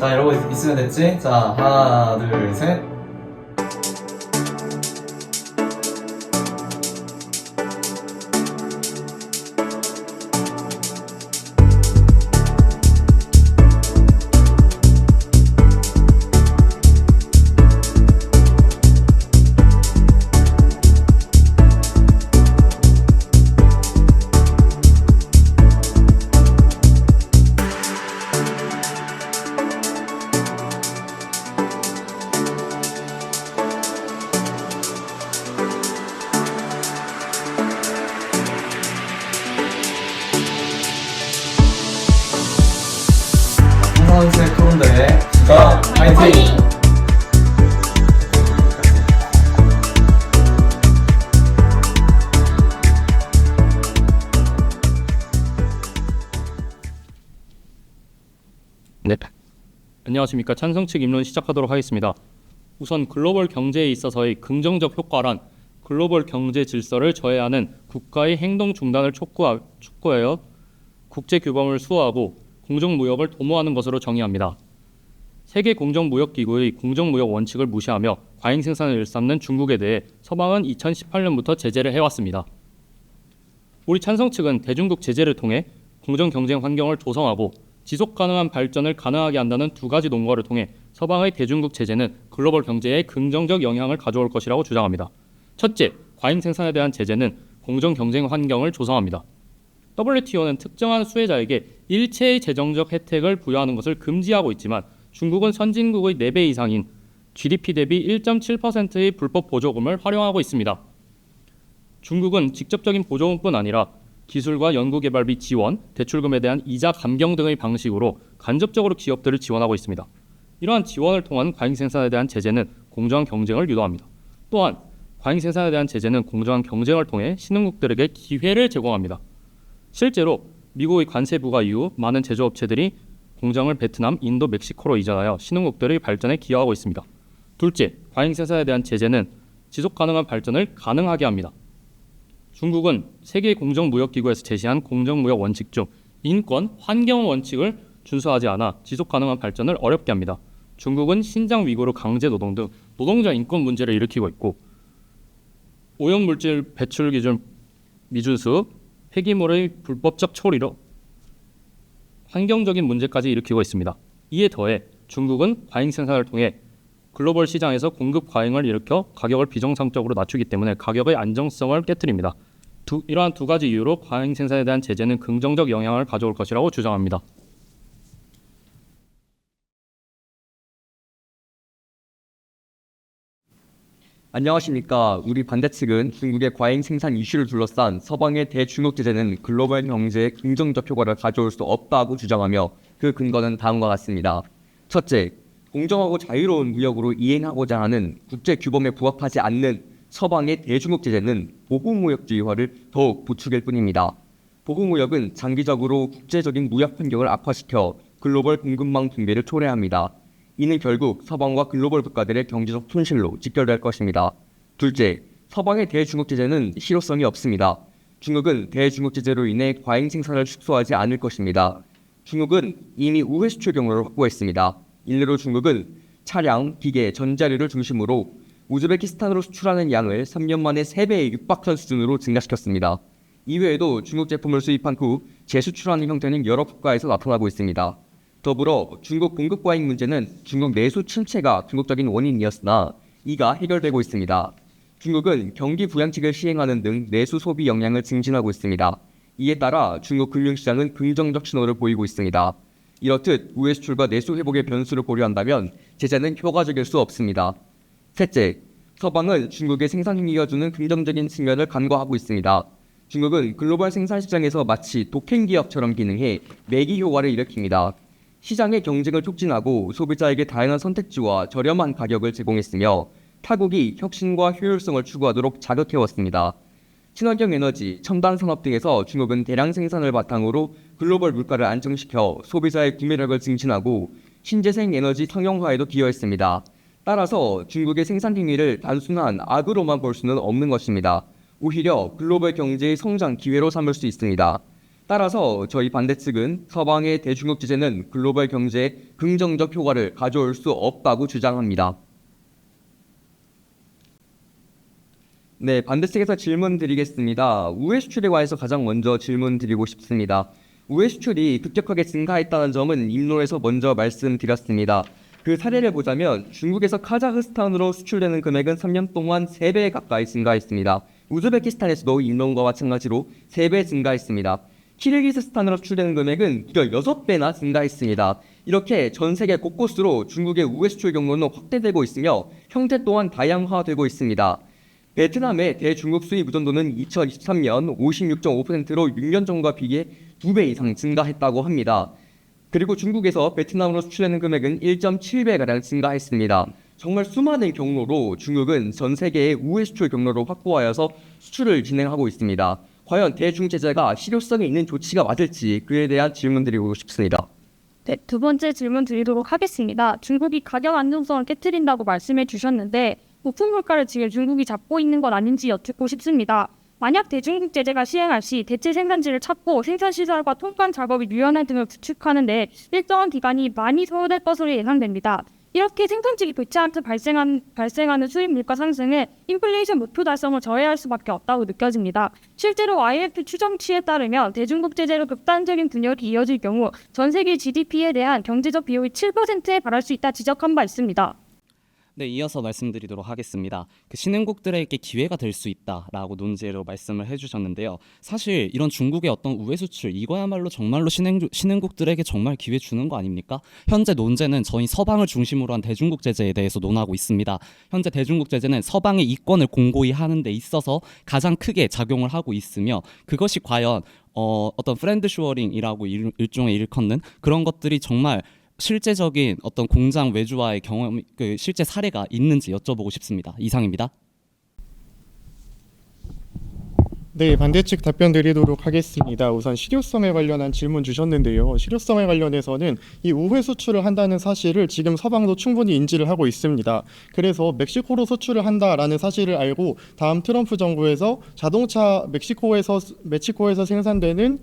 자, 이러고 있으면 됐지? 자, 하나, 둘, 셋. 선수의 토론대회 자, 파이팅! 네. 안녕하십니까. 찬성 측 입론 시작하도록 하겠습니다. 우선 글로벌 경제에 있어서의 긍정적 효과란 글로벌 경제 질서를 저해하는 국가의 행동 중단을 촉구하여 국제 규범을 수호하고 공정무역을 도모하는 것으로 정의합니다. 세계 공정무역기구의 공정무역 원칙을 무시하며 과잉 생산을 일삼는 중국에 대해 서방은 2018년부터 제재를 해왔습니다. 우리 찬성 측은 대중국 제재를 통해 공정 경쟁 환경을 조성하고 지속 가능한 발전을 가능하게 한다는 두 가지 논거를 통해 서방의 대중국 제재는 글로벌 경제에 긍정적 영향을 가져올 것이라고 주장합니다. 첫째, 과잉 생산에 대한 제재는 공정 경쟁 환경을 조성합니다. WTO는 특정한 수혜자에게 일체의 재정적 혜택을 부여하는 것을 금지하고 있지만 중국은 선진국의 4배 이상인 GDP 대비 1.7%의 불법 보조금을 활용하고 있습니다. 중국은 직접적인 보조금뿐 아니라 기술과 연구개발비 지원, 대출금에 대한 이자 감경 등의 방식으로 간접적으로 기업들을 지원하고 있습니다. 이러한 지원을 통한 과잉 생산에 대한 제재는 공정한 경쟁을 유도합니다. 또한 과잉 생산에 대한 제재는 공정한 경쟁을 통해 신흥국들에게 기회를 제공합니다. 실제로 미국의 관세 부과 이후 많은 제조업체들이 공장을 베트남, 인도, 멕시코로 이전하여 신흥국들의 발전에 기여하고 있습니다. 둘째, 과잉 생산에 대한 제재는 지속 가능한 발전을 가능하게 합니다. 중국은 세계 공정무역기구에서 제시한 공정무역 원칙 중 인권, 환경 원칙을 준수하지 않아 지속 가능한 발전을 어렵게 합니다. 중국은 신장 위구르 강제 노동 등 노동자 인권 문제를 일으키고 있고 오염물질 배출 기준 미준수, 폐기물의 불법적 처리로 환경적인 문제까지 일으키고 있습니다. 이에 더해 중국은 과잉 생산을 통해 글로벌 시장에서 공급 과잉을 일으켜 가격을 비정상적으로 낮추기 때문에 가격의 안정성을 깨트립니다. 이러한 두 가지 이유로 과잉 생산에 대한 제재는 긍정적 영향을 가져올 것이라고 주장합니다. 안녕하십니까. 우리 반대 측은 중국의 과잉 생산 이슈를 둘러싼 서방의 대중국 제재는 글로벌 경제에 긍정적 효과를 가져올 수 없다고 주장하며 그 근거는 다음과 같습니다. 첫째, 공정하고 자유로운 무역으로 이행하고자 하는 국제 규범에 부합하지 않는 서방의 대중국 제재는 보호무역주의화를 더욱 부추길 뿐입니다. 보호무역은 장기적으로 국제적인 무역 환경을 악화시켜 글로벌 공급망 붕괴를 초래합니다. 이는 결국 서방과 글로벌 국가들의 경제적 손실로 직결될 것입니다. 둘째, 서방의 대중국 제재는 실효성이 없습니다. 중국은 대중국 제재로 인해 과잉 생산을 축소하지 않을 것입니다. 중국은 이미 우회 수출 경로를 확보했습니다. 일례로 중국은 차량, 기계, 전자료를 중심으로 우즈베키스탄으로 수출하는 양을 3년 만에 3배의 육박한 수준으로 증가시켰습니다. 이외에도 중국 제품을 수입한 후 재수출하는 형태는 여러 국가에서 나타나고 있습니다. 더불어 중국 공급 과잉 문제는 중국 내수 침체가 궁극적인 원인이었으나 이가 해결되고 있습니다. 중국은 경기 부양책을 시행하는 등 내수 소비 역량을 증진하고 있습니다. 이에 따라 중국 금융시장은 긍정적 신호를 보이고 있습니다. 이렇듯 우회 수출과 내수 회복의 변수를 고려한다면 제재는 효과적일 수 없습니다. 셋째, 서방은 중국의 생산 행위가 주는 긍정적인 측면을 간과하고 있습니다. 중국은 글로벌 생산 시장에서 마치 독행 기업처럼 기능해 매기 효과를 일으킵니다. 시장의 경쟁을 촉진하고 소비자에게 다양한 선택지와 저렴한 가격을 제공했으며 타국이 혁신과 효율성을 추구하도록 자극해왔습니다. 친환경 에너지, 첨단 산업 등에서 중국은 대량 생산을 바탕으로 글로벌 물가를 안정시켜 소비자의 구매력을 증진하고 신재생 에너지 상용화에도 기여했습니다. 따라서 중국의 생산 행위를 단순한 악으로만 볼 수는 없는 것입니다. 오히려 글로벌 경제의 성장 기회로 삼을 수 있습니다. 따라서 저희 반대 측은 서방의 대중국 제재는 글로벌 경제에 긍정적 효과를 가져올 수 없다고 주장합니다. 네, 반대 측에서 질문 드리겠습니다. 우회 수출에 관해서 가장 먼저 질문 드리고 싶습니다. 우회 수출이 급격하게 증가했다는 점은 입론에서 먼저 말씀드렸습니다. 그 사례를 보자면 중국에서 카자흐스탄으로 수출되는 금액은 3년 동안 3배 가까이 증가했습니다. 우즈베키스탄에서도 입론과 마찬가지로 3배 증가했습니다. 키르기스스탄으로 수출되는 금액은 무려 6배나 증가했습니다. 이렇게 전 세계 곳곳으로 중국의 우회 수출 경로는 확대되고 있으며 형태 또한 다양화되고 있습니다. 베트남의 대중국 수입 의존도는 2023년 56.5%로 6년 전과 비교해 2배 이상 증가했다고 합니다. 그리고 중국에서 베트남으로 수출되는 금액은 1.7배가량 증가했습니다. 정말 수많은 경로로 중국은 전 세계의 우회 수출 경로를 확보하여서 수출을 진행하고 있습니다. 과연 대중 제재가 실효성이 있는 조치가 맞을지 그에 대한 질문 드리고 싶습니다. 네, 두 번째 질문 드리도록 하겠습니다. 중국이 가격 안정성을 깨트린다고 말씀해 주셨는데 부품 물가를 지금 중국이 잡고 있는 건 아닌지 여쭙고 싶습니다. 만약 대중국 제재가 시행할 시 대체 생산지를 찾고 생산시설과 통관 작업의 유연화 등을 구축하는 데 일정한 기간이 많이 소요될 것으로 예상됩니다. 이렇게 생산직이 교체 않듯 발생하는 수입 물가 상승은 인플레이션 목표 달성을 저해할 수밖에 없다고 느껴집니다. 실제로 IMF 추정치에 따르면 대중국 제재로 극단적인 분열이 이어질 경우 전 세계 GDP에 대한 경제적 비용이 7%에 달할 수 있다 지적한 바 있습니다. 네, 이어서 말씀드리도록 하겠습니다. 신흥국들에게 기회가 될 수 있다라고 논제로 말씀을 해주셨는데요. 사실 이런 중국의 어떤 우회 수출 이거야말로 정말로 신흥국들에게 정말 기회 주는 거 아닙니까? 현재 논제는 저희 서방을 중심으로 한 대중국 제재에 대해서 논하고 있습니다. 현재 대중국 제재는 서방의 이권을 공고히 하는 데 있어서 가장 크게 작용을 하고 있으며 그것이 과연 어떤 프렌드 슈어링이라고 일종의 일컫는 그런 것들이 정말 실제적인 어떤 공장 외주화의 경험, 실제 사례가 있는지 여쭤보고 싶습니다. 이상입니다. 네, 반대측 답변 드리도록 하겠습니다. 우선 실효성에 관련한 질문 주셨는데요. 실효성에 관련해서는 이 우회 수출을 한다는 사실을 지금 서방도 충분히 인지를 하고 있습니다. 그래서 멕시코로 수출을 한다라는 사실을 알고 다음 트럼프 정부에서 자동차 멕시코에서 생산되는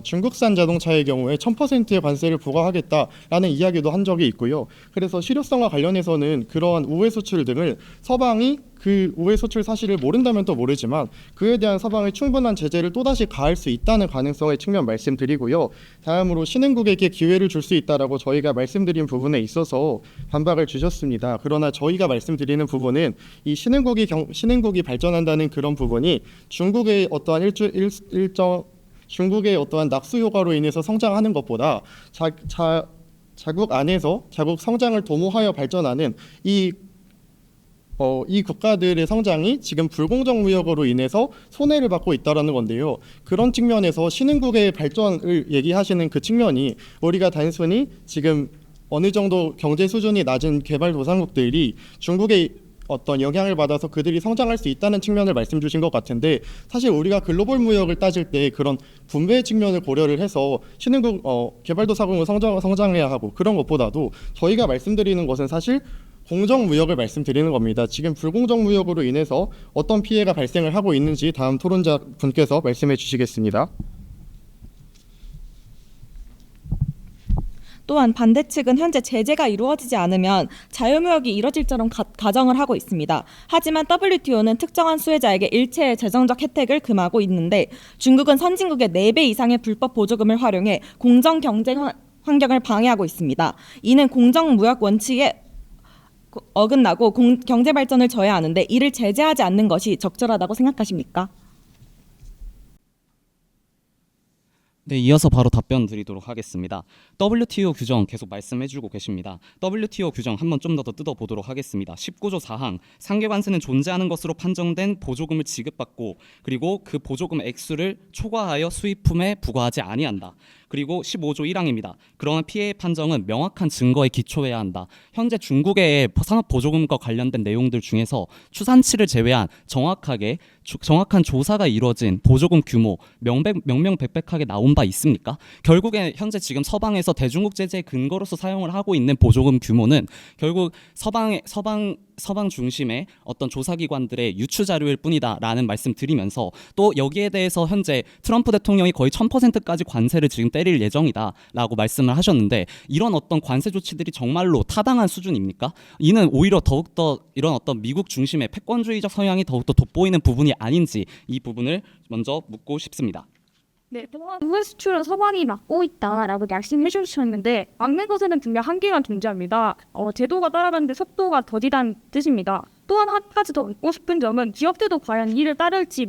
중국산 자동차의 경우에 1000%의 관세를 부과하겠다라는 이야기도 한 적이 있고요. 그래서 실효성과 관련해서는 그러한 우회 수출 등을 서방이 그 우회 수출 사실을 모른다면 또 모르지만 그에 대한 서방의 충분한 제재를 또다시 가할 수 있다는 가능성의 측면 말씀드리고요. 다음으로 신흥국에게 기회를 줄 수 있다라고 저희가 말씀드린 부분에 있어서 반박을 주셨습니다. 그러나 저희가 말씀드리는 부분은 이 신흥국이 발전한다는 그런 부분이 중국의 어떠한 중국의 어떠한 낙수 효과로 인해서 성장하는 것보다 자국 안에서 자국 성장을 도모하여 발전하는 이 국가들의 성장이 지금 불공정 무역으로 인해서 손해를 받고 있다라는 건데요. 그런 측면에서 신흥국의 발전을 얘기하시는 그 측면이 우리가 단순히 지금 어느 정도 경제 수준이 낮은 개발도상국들이 중국의 어떤 영향을 받아서 그들이 성장할 수 있다는 측면을 말씀 주신 것 같은데 사실 우리가 글로벌 무역을 따질 때 그런 분배의 측면을 고려를 해서 신흥국 개발도상국은 성장해야 하고 그런 것보다도 저희가 말씀드리는 것은 사실 공정무역을 말씀드리는 겁니다. 지금 불공정무역으로 인해서 어떤 피해가 발생을 하고 있는지 다음 토론자 분께서 말씀해 주시겠습니다. 또한 반대 측은 현재 제재가 이루어지지 않으면 자유무역이 이뤄질처럼 가정을 하고 있습니다. 하지만 WTO는 특정한 수혜자에게 일체의 재정적 혜택을 금하고 있는데 중국은 선진국의 4배 이상의 불법 보조금을 활용해 공정 경쟁 환경을 방해하고 있습니다. 이는 공정무역 원칙에 어긋나고 경제 발전을 저해하는데 이를 제재하지 않는 것이 적절하다고 생각하십니까? 네, 이어서 바로 답변 드리도록 하겠습니다. WTO 규정 계속 말씀해주고 계십니다. WTO 규정 한번 좀 더 뜯어보도록 하겠습니다. 19조 4항 상계관세는 존재하는 것으로 판정된 보조금을 지급받고 그리고 그 보조금 액수를 초과하여 수입품에 부과하지 아니한다. 그리고 15조 1항입니다. 그러한 피해의 판정은 명확한 증거에 기초해야 한다. 현재 중국의 산업보조금과 관련된 내용들 중에서 추산치를 제외한 정확한 조사가 이루어진 보조금 규모 명명백백하게 나온 바 있습니까? 결국에 현재 지금 서방에서 대중국 제재의 근거로서 사용을 하고 있는 보조금 규모는 결국 서방 서방 중심의 어떤 조사기관들의 유추 자료일 뿐이다라는 말씀 드리면서 또 여기에 대해서 현재 트럼프 대통령이 거의 1000%까지 관세를 지금 때릴 예정이다라고 말씀을 하셨는데 이런 어떤 관세 조치들이 정말로 타당한 수준입니까? 이는 오히려 더욱더 이런 어떤 미국 중심의 패권주의적 성향이 더욱더 돋보이는 부분이 아닌지 이 부분을 먼저 묻고 싶습니다. 네, 또한 우회 수출은 서방이 막고 있다라고 말씀해 주셨는데 막는 것에는 분명 한계가 존재합니다. 제도가 따라가는데 속도가 더디다는 뜻입니다. 또한 한 가지 더 묻고 싶은 점은 기업들도 과연 이를 따를지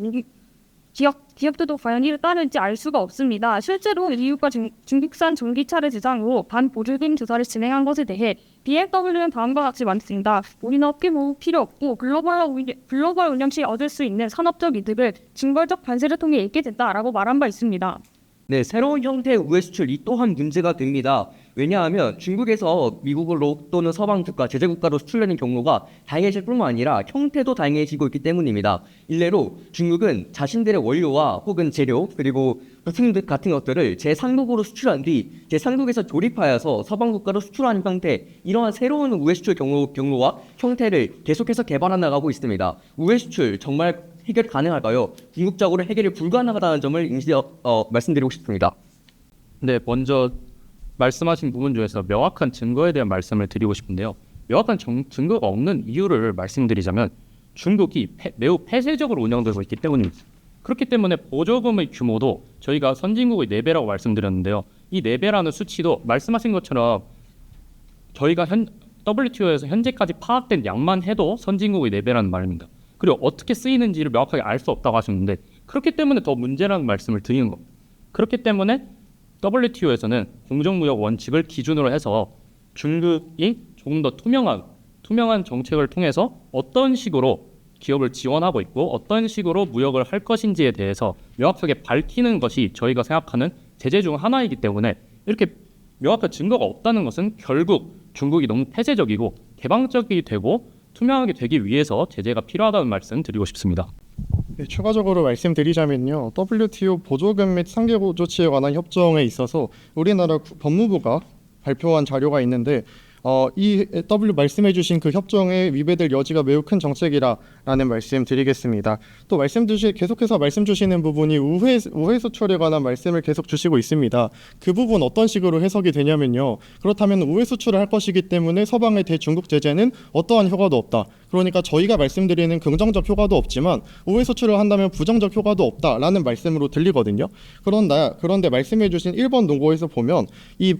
기업들도 과연 이를 따를지 알 수가 없습니다. 실제로 미국과 중국산 전기차를 대상으로 반보조금 조사를 진행한 것에 대해 BMW는 다음과 같이 말했습니다. 우리는 업계 보호 필요 없고 글로벌 운영 시 얻을 수 있는 산업적 이득을 징벌적 관세를 통해 잃게 된다라고 말한 바 있습니다. 네, 새로운 형태의 우회 수출 이 또한 문제가 됩니다. 왜냐하면 중국에서 미국으로 또는 서방 국가, 제재 국가로 수출되는 경로가 다양해질 뿐만 아니라 형태도 다양해지고 있기 때문입니다. 일례로 중국은 자신들의 원료와 혹은 재료 그리고 부품 등 같은 것들을 제3국으로 수출한 뒤 제3국에서 조립하여서 서방 국가로 수출하는 형태, 이러한 새로운 우회 수출 경로와 형태를 계속해서 개발해 나가고 있습니다. 우회 수출 정말 해결 가능할까요? 궁극적으로 해결이 불가능하다는 점을 말씀드리고 싶습니다. 네, 먼저 말씀하신 부분 중에서 명확한 증거에 대한 말씀을 드리고 싶은데요. 명확한 증거가 없는 이유를 말씀드리자면 중국이 매우 폐쇄적으로 운영되고 있기 때문입니다. 그렇기 때문에 보조금의 규모도 저희가 선진국의 4배라고 말씀드렸는데요. 이 4배라는 수치도 말씀하신 것처럼 저희가 WTO에서 현재까지 파악된 양만 해도 선진국의 4배라는 말입니다. 그리고 어떻게 쓰이는지를 명확하게 알 수 없다고 하셨는데 그렇기 때문에 더 문제라는 말씀을 드리는 겁니다. 그렇기 때문에 WTO에서는 공정무역 원칙을 기준으로 해서 중국이 조금 더 투명한 정책을 통해서 어떤 식으로 기업을 지원하고 있고 어떤 식으로 무역을 할 것인지에 대해서 명확하게 밝히는 것이 저희가 생각하는 제재 중 하나이기 때문에 이렇게 명확한 증거가 없다는 것은 결국 중국이 너무 폐쇄적이고 개방적이 되고 투명하게 되기 위해서 제재가 필요하다는 말씀 드리고 싶습니다. 네, 추가적으로 말씀드리자면요. WTO 보조금 및 상계 조치에 관한 협정에 있어서 우리나라 법무부가 발표한 자료가 있는데 이 말씀해주신 그 협정에 위배될 여지가 매우 큰 정책이라는 말씀 드리겠습니다. 또 계속해서 말씀 주시는 부분이 우회 수출에 관한 말씀을 계속 주시고 있습니다. 그 부분 어떤 식으로 해석이 되냐면요. 그렇다면 우회 수출을 할 것이기 때문에 서방의 대중국 제재는 어떠한 효과도 없다. 그러니까 저희가 말씀드리는 긍정적 효과도 없지만 우회 수출을 한다면 부정적 효과도 없다라는 말씀으로 들리거든요. 그런데 말씀해주신 1번 논거에서 보면 이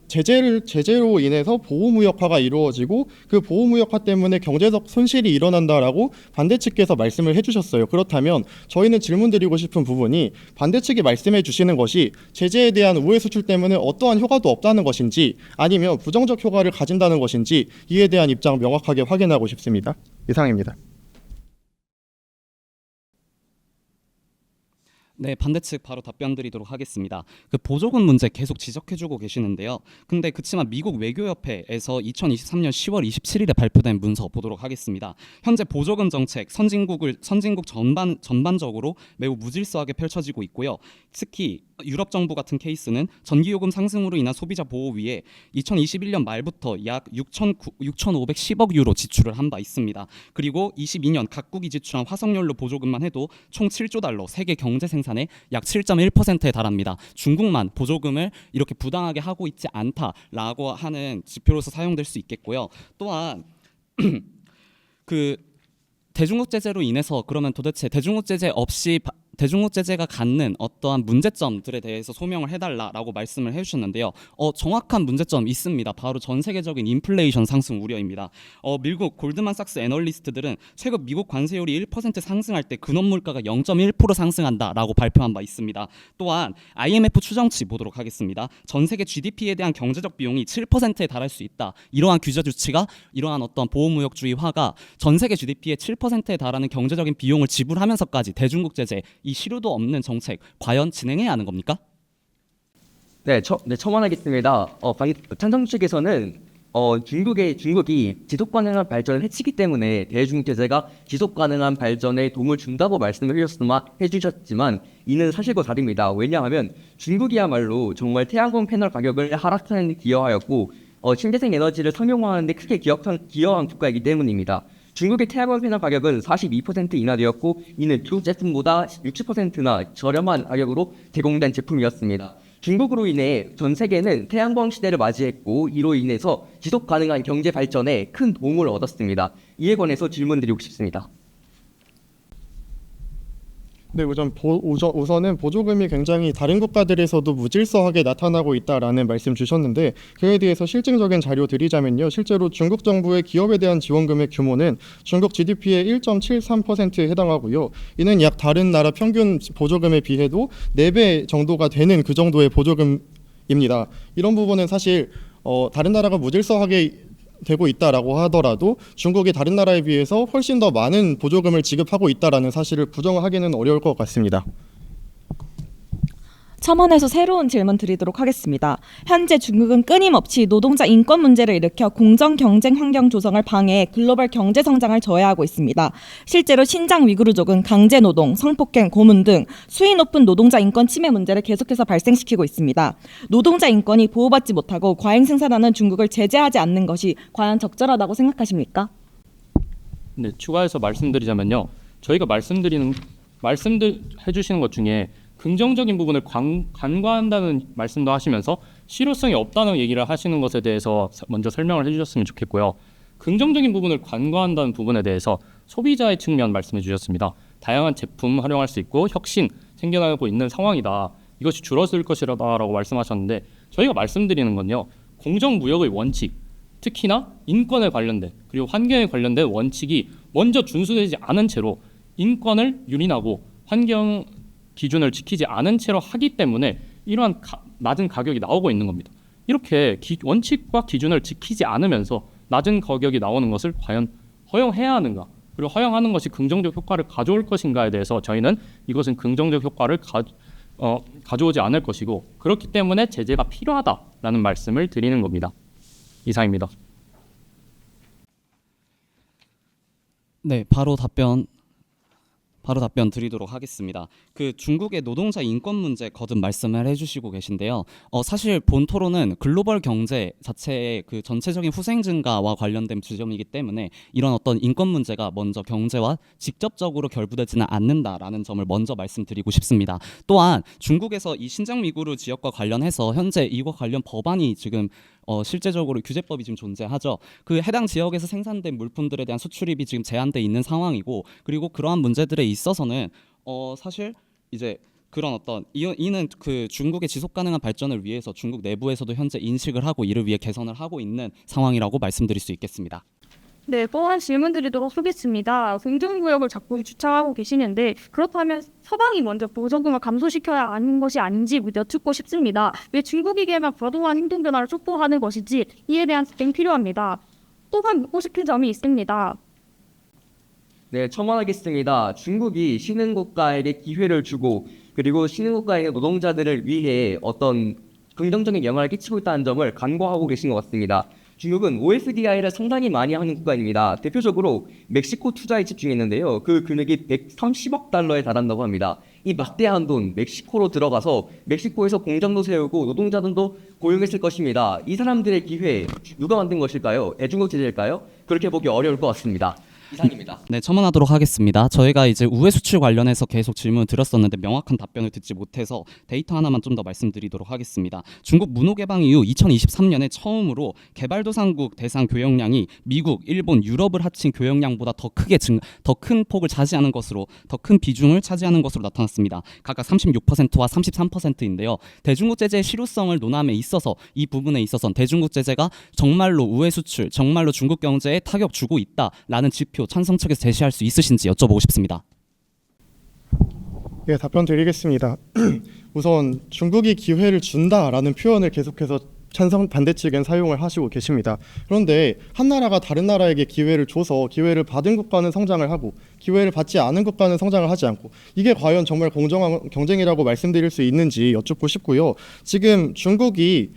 제재로 인해서 보호무역화가 이루어지고 그 보호무역화 때문에 경제적 손실이 일어난다라고 반대측께서 말씀을 해주셨어요. 그렇다면 저희는 질문드리고 싶은 부분이 반대측이 말씀해 주시는 것이 제재에 대한 우회 수출 때문에 어떠한 효과도 없다는 것인지 아니면 부정적 효과를 가진다는 것인지 이에 대한 입장 명확하게 확인하고 싶습니다. 이상입니다. 네, 반대측 바로 답변 드리도록 하겠습니다. 그 보조금 문제 계속 지적해주고 계시는데요. 근데 그치만 미국 외교협회에서 2023년 10월 27일에 발표된 문서 보도록 하겠습니다. 현재 보조금 정책 선진국 전반적으로 매우 무질서하게 펼쳐지고 있고요. 특히 유럽 정부 같은 케이스는 전기요금 상승으로 인한 소비자 보호 위에 2021년 말부터 약 6,510억 유로 지출을 한 바 있습니다. 그리고 22년 각국이 지출한 화석연료 보조금만 해도 총 7조 달러, 세계 경제 생산의 약 7.1%에 달합니다. 중국만 보조금을 이렇게 부당하게 하고 있지 않다라고 하는 지표로서 사용될 수 있겠고요. 또한 그 대중국 제재로 인해서 그러면 도대체 대중국 제재가 갖는 어떠한 문제점들에 대해서 소명을 해달라라고 말씀을 해주셨는데요. 정확한 문제점 있습니다. 바로 전 세계적인 인플레이션 상승 우려입니다. 미국 골드만삭스 애널리스트들은 최근 미국 관세율이 1% 상승할 때 근원 물가가 0.1% 상승한다라고 발표한 바 있습니다. 또한 IMF 추정치 보도록 하겠습니다. 전 세계 GDP에 대한 경제적 비용이 7%에 달할 수 있다. 이러한 규제 조치가 이러한 어떤 보호무역주의화가 전 세계 GDP의 7%에 달하는 경제적인 비용을 지불하면서까지 대중국 제재 이 실효도 없는 정책 과연 진행해야 하는 겁니까? 네, 첨언하겠습니다. 찬성 측에서는 중국이 지속 가능한 발전을 해치기 때문에 대중국 제재가 지속 가능한 발전에 도움을 준다고 말씀을 해주셨지만 이는 사실과 다릅니다. 왜냐하면 중국이야말로 정말 태양광 패널 가격을 하락하는 데 기여하였고 신재생 에너지를 상용화하는 데 크게 기여한 국가이기 때문입니다. 중국의 태양광 패널 가격은 42% 인하되었고 이는 중국 제품보다 60%나 저렴한 가격으로 제공된 제품이었습니다. 중국으로 인해 전 세계는 태양광 시대를 맞이했고 이로 인해서 지속 가능한 경제 발전에 큰 도움을 얻었습니다. 이에 관해서 질문드리고 싶습니다. 네, 우선은 보조금이 굉장히 다른 국가들에서도 무질서하게 나타나고 있다라는 말씀 주셨는데 그에 대해서 실증적인 자료 드리자면요. 실제로 중국 정부의 기업에 대한 지원금의 규모는 중국 GDP의 1.73%에 해당하고요. 이는 약 다른 나라 평균 보조금에 비해도 4배 정도가 되는 그 정도의 보조금입니다. 이런 부분은 사실 다른 나라가 무질서하게 되고 있다라고 하더라도 중국이 다른 나라에 비해서 훨씬 더 많은 보조금을 지급하고 있다라는 사실을 부정하기는 어려울 것 같습니다. 첨언해서 새로운 질문 드리도록 하겠습니다. 현재 중국은 끊임없이 노동자 인권 문제를 일으켜 공정 경쟁 환경 조성을 방해해 글로벌 경제 성장을 저해하고 있습니다. 실제로 신장 위구르족은 강제 노동, 성폭행, 고문 등 수위 높은 노동자 인권 침해 문제를 계속해서 발생시키고 있습니다. 노동자 인권이 보호받지 못하고 과잉 생산하는 중국을 제재하지 않는 것이 과연 적절하다고 생각하십니까? 네, 추가해서 말씀드리자면요. 저희가 해주시는 것 중에 긍정적인 부분을 간과한다는 말씀도 하시면서 실효성이 없다는 얘기를 하시는 것에 대해서 먼저 설명을 해주셨으면 좋겠고요. 긍정적인 부분을 간과한다는 부분에 대해서 소비자의 측면 말씀해 주셨습니다. 다양한 제품 활용할 수 있고 혁신 생겨나고 있는 상황이다. 이것이 줄어들 것이라고 말씀하셨는데 저희가 말씀드리는 건요. 공정무역의 원칙, 특히나 인권에 관련된 그리고 환경에 관련된 원칙이 먼저 준수되지 않은 채로 인권을 유린하고 환경 기준을 지키지 않은 채로 하기 때문에 이러한 낮은 가격이 나오고 있는 겁니다. 이렇게 원칙과 기준을 지키지 않으면서 낮은 가격이 나오는 것을 과연 허용해야 하는가? 그리고 허용하는 것이 긍정적 효과를 가져올 것인가에 대해서 저희는 이것은 긍정적 효과를 가져오지 않을 것이고 그렇기 때문에 제재가 필요하다라는 말씀을 드리는 겁니다. 이상입니다. 네, 바로 답변 드리도록 하겠습니다. 그 중국의 노동자 인권 문제 거듭 말씀을 해주시고 계신데요. 사실 본 토론은 글로벌 경제 자체의 그 전체적인 후생 증가와 관련된 지점이기 때문에 이런 어떤 인권 문제가 먼저 경제와 직접적으로 결부되지는 않는다라는 점을 먼저 말씀드리고 싶습니다. 또한 중국에서 이 신장 위구르 지역과 관련해서 현재 이와 관련 법안이 지금 실제적으로 규제법이 지금 존재하죠. 그 해당 지역에서 생산된 물품들에 대한 수출입이 지금 제한돼 있는 상황이고 그리고 그러한 문제들에 있어서는 사실 이제 그런 어떤 이는 그 중국의 지속 가능한 발전을 위해서 중국 내부에서도 현재 인식을 하고 이를 위해 개선을 하고 있는 상황이라고 말씀드릴 수 있겠습니다. 네, 또 한 질문 드리도록 하겠습니다. 긍정무역을 자꾸 주창하고 계시는데 그렇다면 서방이 먼저 보조금을 감소시켜야 하는 것이 아닌지 여쭙고 싶습니다. 왜 중국에게만 과도한 행동 변화를 촉구하는 것인지 이에 대한 답변이 필요합니다. 또한 묻고 싶은 점이 있습니다. 네, 첨언하겠습니다. 중국이 신흥국가에게 기회를 주고 그리고 신흥국가의 노동자들을 위해 어떤 긍정적인 영향을 끼치고 있다는 점을 간과하고 계신 것 같습니다. 중국은 OSDI를 상당히 많이 하는 국가입니다. 대표적으로 멕시코 투자에 집중했는데요. 그 금액이 130억 달러에 달한다고 합니다. 이 막대한 돈 멕시코로 들어가서 멕시코에서 공장도 세우고 노동자들도 고용했을 것입니다. 이 사람들의 기회 누가 만든 것일까요? 애중국 제재일까요? 그렇게 보기 어려울 것 같습니다. 이상입니다. 네, 첨언하도록 하겠습니다. 저희가 이제 우회 수출 관련해서 계속 질문을 드렸었는데 명확한 답변을 듣지 못해서 데이터 하나만 좀 더 말씀드리도록 하겠습니다. 중국 문호 개방 이후 2023년에 처음으로 개발도상국 대상 교역량이 미국, 일본, 유럽을 합친 교역량보다 더 큰 폭을 차지하는 것으로 더 큰 비중을 차지하는 것으로 나타났습니다. 각각 36%와 33%인데요. 대중국 제재의 실효성을 논함에 있어서 이 부분에 있어서는 대중국 제재가 정말로 우회 수출, 정말로 중국 경제에 타격 주고 있다라는 지표 찬성 측에서 제시할 수 있으신지 여쭤보고 싶습니다. 예, 답변 드리겠습니다. 우선 중국이 기회를 준다라는 표현을 계속해서 반대 측엔 사용을 하시고 계십니다. 그런데 한 나라가 다른 나라에게 기회를 줘서 기회를 받은 국가는 성장을 하고 기회를 받지 않은 국가는 성장을 하지 않고 이게 과연 정말 공정한 경쟁이라고 말씀드릴 수 있는지 여쭙고 싶고요. 지금 중국이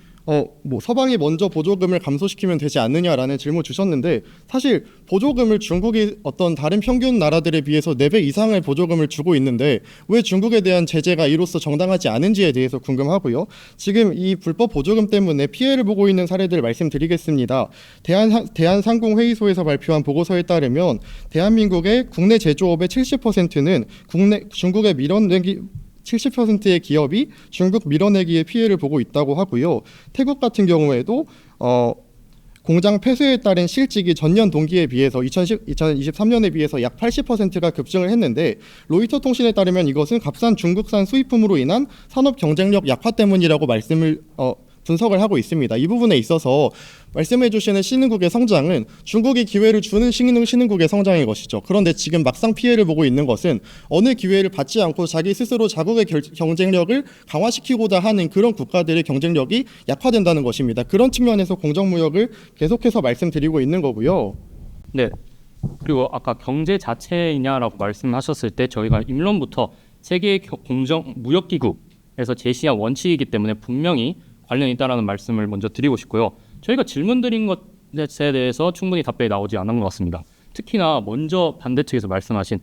서방이 먼저 보조금을 감소시키면 되지 않느냐라는 질문 주셨는데, 사실 보조금을 중국이 어떤 다른 평균 나라들에 비해서 4배 이상의 보조금을 주고 있는데 왜 중국에 대한 제재가 이로써 정당하지 않은지에 대해서 궁금하고요. 지금 이 불법 보조금 때문에 피해를 보고 있는 사례들을 말씀드리겠습니다. 대한상공회의소에서 발표한 보고서에 따르면 대한민국의 국내 제조업의 70%는 중국의 밀어내기 70%의 기업이 중국 밀어내기에 피해를 보고 있다고 하고요. 태국 같은 경우에도 공장 폐쇄에 따른 실직이 전년 동기에 비해서 2023년에 비해서 약 80%가 급증을 했는데, 로이터 통신에 따르면 이것은 값싼 중국산 수입품으로 인한 산업 경쟁력 약화 때문이라고 분석을 하고 있습니다. 이 부분에 있어서 말씀해 주시는 신흥국의 성장은 중국이 기회를 주는 신흥국의 성장인 것이죠. 그런데 지금 막상 피해를 보고 있는 것은 어느 기회를 받지 않고 자기 스스로 자국의 경쟁력을 강화시키고자 하는 그런 국가들의 경쟁력이 약화된다는 것입니다. 그런 측면에서 공정무역을 계속해서 말씀드리고 있는 거고요. 네. 그리고 아까 경제 자체이냐라고 말씀하셨을 때 저희가 임론부터 세계 공정무역기구에서 제시한 원칙이기 때문에 분명히 관련이 있다라는 말씀을 먼저 드리고 싶고요. 저희가 질문 드린 것에 대해서 충분히 답변이 나오지 않은 것 같습니다. 특히나 먼저 반대 측에서 말씀하신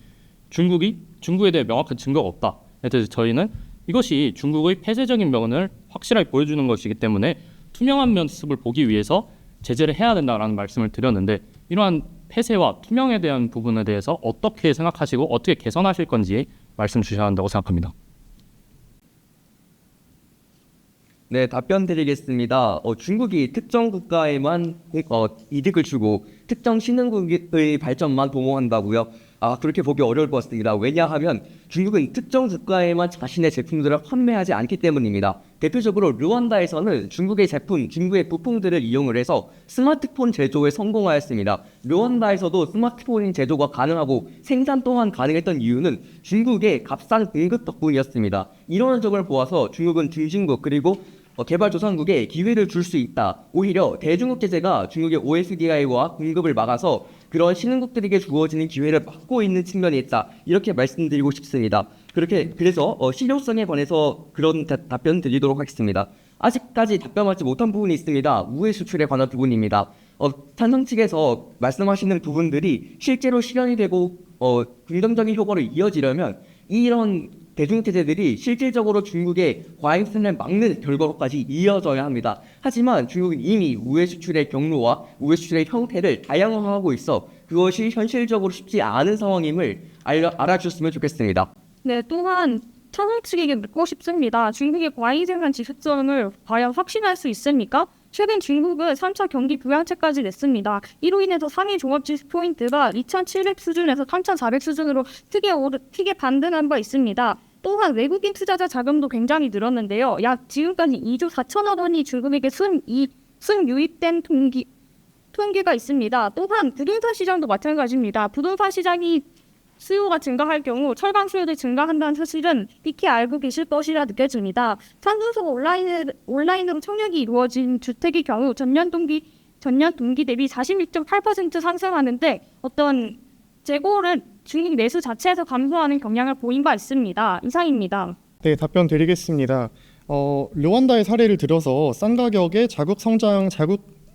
중국에 대해 명확한 증거가 없다. 그래서 저희는 이것이 중국의 폐쇄적인 면을 확실하게 보여주는 것이기 때문에 투명한 모습을 보기 위해서 제재를 해야 된다라는 말씀을 드렸는데, 이러한 폐쇄와 투명에 대한 부분에 대해서 어떻게 생각하시고 어떻게 개선하실 건지 말씀 주셔야 한다고 생각합니다. 네, 답변 드리겠습니다. 중국이 특정 국가에만 이득을 주고 특정 신흥국의 발전만 도모한다고요? 그렇게 보기 어려울 것 같습니다. 왜냐하면 중국은 특정 국가에만 자신의 제품들을 판매하지 않기 때문입니다. 대표적으로 르완다에서는 중국의 부품들을 이용을 해서 스마트폰 제조에 성공하였습니다. 르완다에서도 스마트폰 제조가 가능하고 생산 또한 가능했던 이유는 중국의 값싼 공급 덕분이었습니다. 이런 점을 보아서 중국은 중진국 그리고 개발조선국에 기회를 줄 수 있다. 오히려 대중국 제재가 중국의 OSDI와 공급을 막아서 그런 신흥국들에게 주어지는 기회를 막고 있는 측면이 있다. 이렇게 말씀드리고 싶습니다. 그래서 실효성에 관해서 그런 답변 드리도록 하겠습니다. 아직까지 답변하지 못한 부분이 있습니다. 우회 수출에 관한 부분입니다. 찬성 측에서 말씀하시는 부분들이 실제로 실현이 되고 긍정적인 효과로 이어지려면 이런 대중국 제재들이 실질적으로 중국의 과잉 생산을 막는 결과로까지 이어져야 합니다. 하지만 중국은 이미 우회 수출의 경로와 우회 수출의 형태를 다양화하고 있어 그것이 현실적으로 쉽지 않은 상황임을 알아주셨으면 좋겠습니다. 네, 또한 청일 측에게 묻고 싶습니다. 중국의 과잉 생산 지속성을 과연 확신할 수 있습니까? 최근 중국은 3차 경기 부양책까지 냈습니다. 이로 인해서 상위 종합지수 포인트가 2,700 수준에서 3,400 수준으로 크게 반등한 바 있습니다. 또한 외국인 투자자 자금도 굉장히 늘었는데요. 지금까지 2조 4천억 원이 중국에게 순유입된 통계가 있습니다. 또한 부동산 시장도 마찬가지입니다. 부동산 시장이 수요가 증가할 경우 철강 수요도 증가한다는 사실은 익히 알고 계실 것이라 느껴집니다. 산소석 온라인으로 청약이 이루어진 주택의 경우 전년 동기 대비 46.8% 상승하는데 어떤 재고는 중국 내수 자체에서 감소하는 경향을 보인 바 있습니다. 이상입니다. 네, 답변 드리겠습니다. 르완다의 사례를 들어서 싼 가격에 자국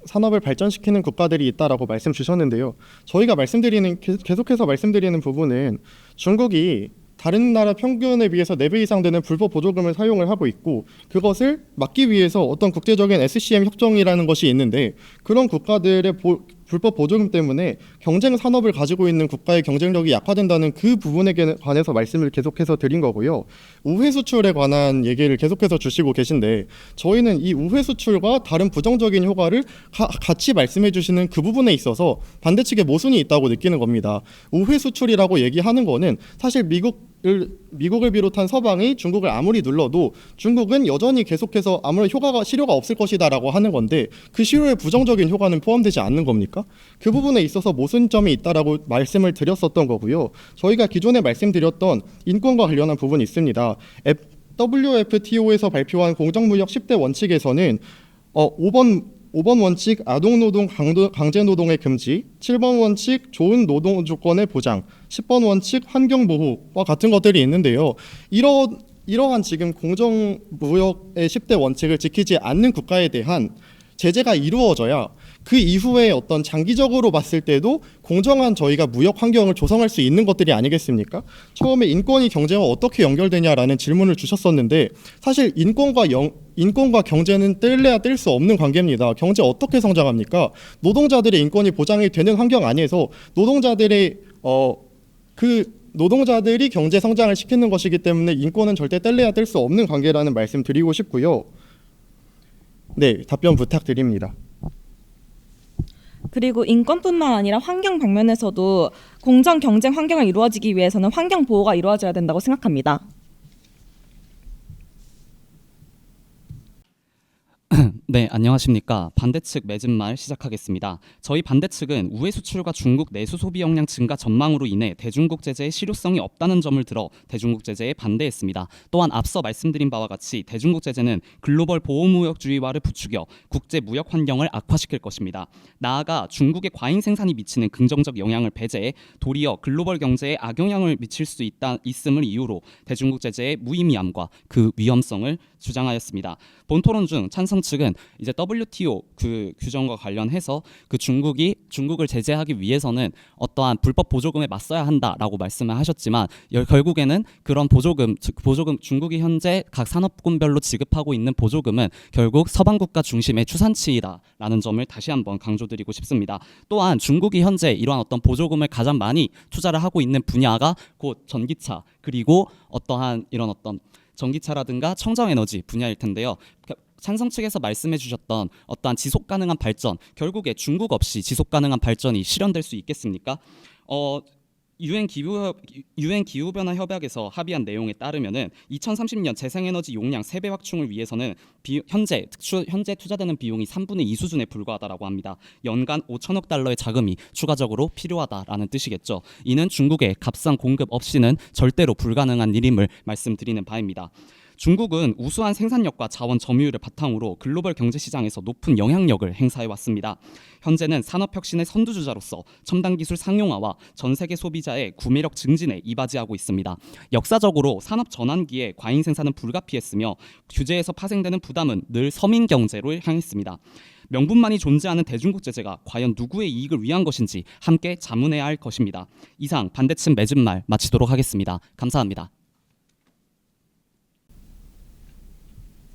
산업을 발전시키는 국가들이 있다라고 말씀 주셨는데요. 저희가 계속해서 말씀드리는 부분은 중국이 다른 나라 평균에 비해서 4배 이상 되는 불법 보조금을 사용을 하고 있고, 그것을 막기 위해서 어떤 국제적인 SCM 협정이라는 것이 있는데, 그런 국가들의 불법 보조금 때문에 경쟁 산업을 가지고 있는 국가의 경쟁력이 약화된다는 그 부분에 관해서 말씀을 계속해서 드린 거고요. 우회 수출에 관한 얘기를 계속해서 주시고 계신데, 저희는 이 우회 수출과 다른 부정적인 효과를 같이 말씀해 주시는 그 부분에 있어서 반대 측에 모순이 있다고 느끼는 겁니다. 우회 수출이라고 얘기하는 거는 사실 미국을 비롯한 서방이 중국을 아무리 눌러도 중국은 여전히 계속해서 아무런 실효가 없을 것이다라고 하는 건데, 그 실효의 부정적인 효과는 포함되지 않는 겁니까? 그 부분에 있어서 모순점이 있다라고 말씀을 드렸었던 거고요. 저희가 기존에 말씀드렸던 인권과 관련한 부분이 있습니다. WFTO에서 발표한 공정무역 10대 원칙에서는 5번 원칙 아동노동 강제노동의 금지, 7번 원칙 좋은 노동 조건의 보장, 10번 원칙 환경보호와 같은 것들이 있는데요. 이런 이러한 지금 공정무역의 10대 원칙을 지키지 않는 국가에 대한 제재가 이루어져야 그 이후에 어떤 장기적으로 봤을 때도 공정한 저희가 무역 환경을 조성할 수 있는 것들이 아니겠습니까? 처음에 인권이 경제와 어떻게 연결되냐라는 질문을 주셨었는데 사실 인권과 경제는 뗄래야 뗄 수 없는 관계입니다. 경제 어떻게 성장합니까? 노동자들의 인권이 보장이 되는 환경 안에서 노동자들이 경제 성장을 시키는 것이기 때문에 인권은 절대 뗄래야 뗄 수 없는 관계라는 말씀 드리고 싶고요. 네, 답변 부탁드립니다. 그리고 인권뿐만 아니라 환경 방면에서도 공정 경쟁 환경을 이루어지기 위해서는 환경 보호가 이루어져야 된다고 생각합니다. 네, 안녕하십니까. 반대측 맺은 말 시작하겠습니다. 저희 반대측은 우회 수출과 중국 내수 소비 역량 증가 전망으로 인해 대중국 제재의 실효성이 없다는 점을 들어 대중국 제재에 반대했습니다. 또한 앞서 말씀드린 바와 같이 대중국 제재는 글로벌 보호무역주의화를 부추겨 국제 무역 환경을 악화시킬 것입니다. 나아가 중국의 과잉 생산이 미치는 긍정적 영향을 배제해 도리어 글로벌 경제에 악영향을 미칠 수 있음을 이유로 대중국 제재의 무의미함과 그 위험성을 주장하였습니다. 본 토론 중 찬성 측은 이제 WTO 그 규정과 관련해서 그 중국을 제재하기 위해서는 어떠한 불법 보조금에 맞서야 한다라고 말씀을 하셨지만 결국에는 그런 보조금 중국이 현재 각 산업군별로 지급하고 있는 보조금은 결국 서방 국가 중심의 추산치이다라는 점을 다시 한번 강조드리고 싶습니다. 또한 중국이 현재 이러한 어떤 보조금을 가장 많이 투자를 하고 있는 분야가 곧 전기차 그리고 어떠한 이런 어떤 전기차라든가 청정에너지 분야일 텐데요. 찬성 측에서 말씀해 주셨던 어떠한 지속 가능한 발전, 결국에 중국 없이 지속 가능한 발전이 실현될 수 있겠습니까? 유엔 기후변화 협약에서 합의한 내용에 따르면은 2030년 재생에너지 용량 3배 확충을 위해서는 현재 투자되는 비용이 3분의 2 수준에 불과하다라고 합니다. 연간 5천억 달러의 자금이 추가적으로 필요하다라는 뜻이겠죠. 이는 중국의 값싼 공급 없이는 절대로 불가능한 일임을 말씀드리는 바입니다. 중국은 우수한 생산력과 자원 점유율을 바탕으로 글로벌 경제 시장에서 높은 영향력을 행사해 왔습니다. 현재는 산업혁신의 선두주자로서 첨단 기술 상용화와 전 세계 소비자의 구매력 증진에 이바지하고 있습니다. 역사적으로 산업 전환기에 과잉 생산은 불가피했으며 규제에서 파생되는 부담은 늘 서민 경제로 향했습니다. 명분만이 존재하는 대중국 제재가 과연 누구의 이익을 위한 것인지 함께 자문해야 할 것입니다. 이상 반대측 맺은 말 마치도록 하겠습니다. 감사합니다.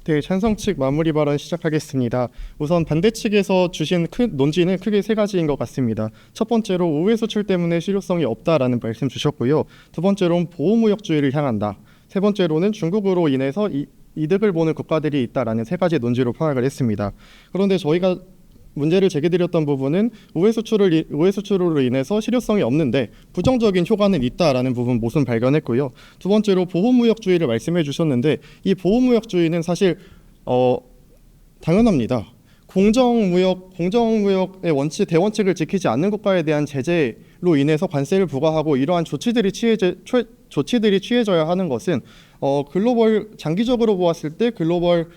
네, 찬성 측 마무리 발언 시작하겠습니다. 우선 반대 측에서 주신 논지는 크게 3가지인 것 같습니다. 첫 번째로 우회 수출 때문에 실효성이 없다라는 말씀 주셨고요. 두 번째로는 보호무역주의를 향한다. 세 번째로는 중국으로 인해서 이득을 보는 국가들이 있다라는 3가지 논지로 파악을 했습니다. 그런데 저희가 문제를 제기드렸던 부분은 우회 수출로 인해서 실효성이 없는데 부정적인 효과는 있다라는 부분 모순 발견했고요. 두 번째로 보호무역주의를 말씀해 주셨는데 이 보호무역주의는 사실 당연합니다. 공정무역의 대원칙을 지키지 않는 국가에 대한 제재로 인해서 관세를 부과하고 이러한 조치들이 취해져야 하는 것은 장기적으로 보았을 때 글로벌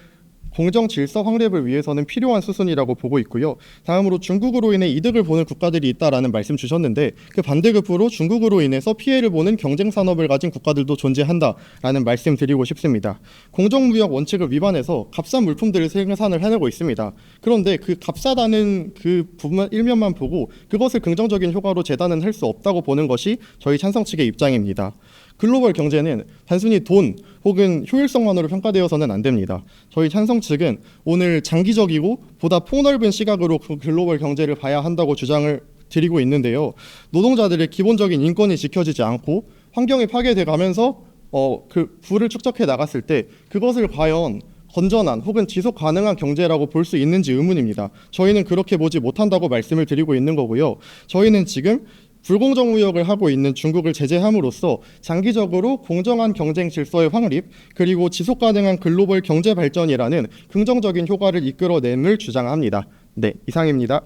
공정 질서 확립을 위해서는 필요한 수순이라고 보고 있고요. 다음으로 중국으로 인해 이득을 보는 국가들이 있다라는 말씀 주셨는데 그 반대급부로 중국으로 인해서 피해를 보는 경쟁 산업을 가진 국가들도 존재한다라는 말씀 드리고 싶습니다. 공정무역 원칙을 위반해서 값싼 물품들을 생산을 해내고 있습니다. 그런데 그 값싸다는 그 부분 일면만 보고 그것을 긍정적인 효과로 재단은 할 수 없다고 보는 것이 저희 찬성 측의 입장입니다. 글로벌 경제는 단순히 돈 혹은 효율성만으로 평가되어서는 안 됩니다. 저희 찬성 측은 오늘 장기적이고 보다 폭넓은 시각으로 글로벌 경제를 봐야 한다고 주장을 드리고 있는데요. 노동자들의 기본적인 인권이 지켜지지 않고 환경이 파괴돼 가면서 그 부를 축적해 나갔을 때 그것을 과연 건전한 혹은 지속 가능한 경제라고 볼 수 있는지 의문입니다. 저희는 그렇게 보지 못한다고 말씀을 드리고 있는 거고요. 저희는 지금 불공정 무역을 하고 있는 중국을 제재함으로써 장기적으로 공정한 경쟁 질서의 확립 그리고 지속 가능한 글로벌 경제 발전이라는 긍정적인 효과를 이끌어냄을 주장합니다. 네, 이상입니다.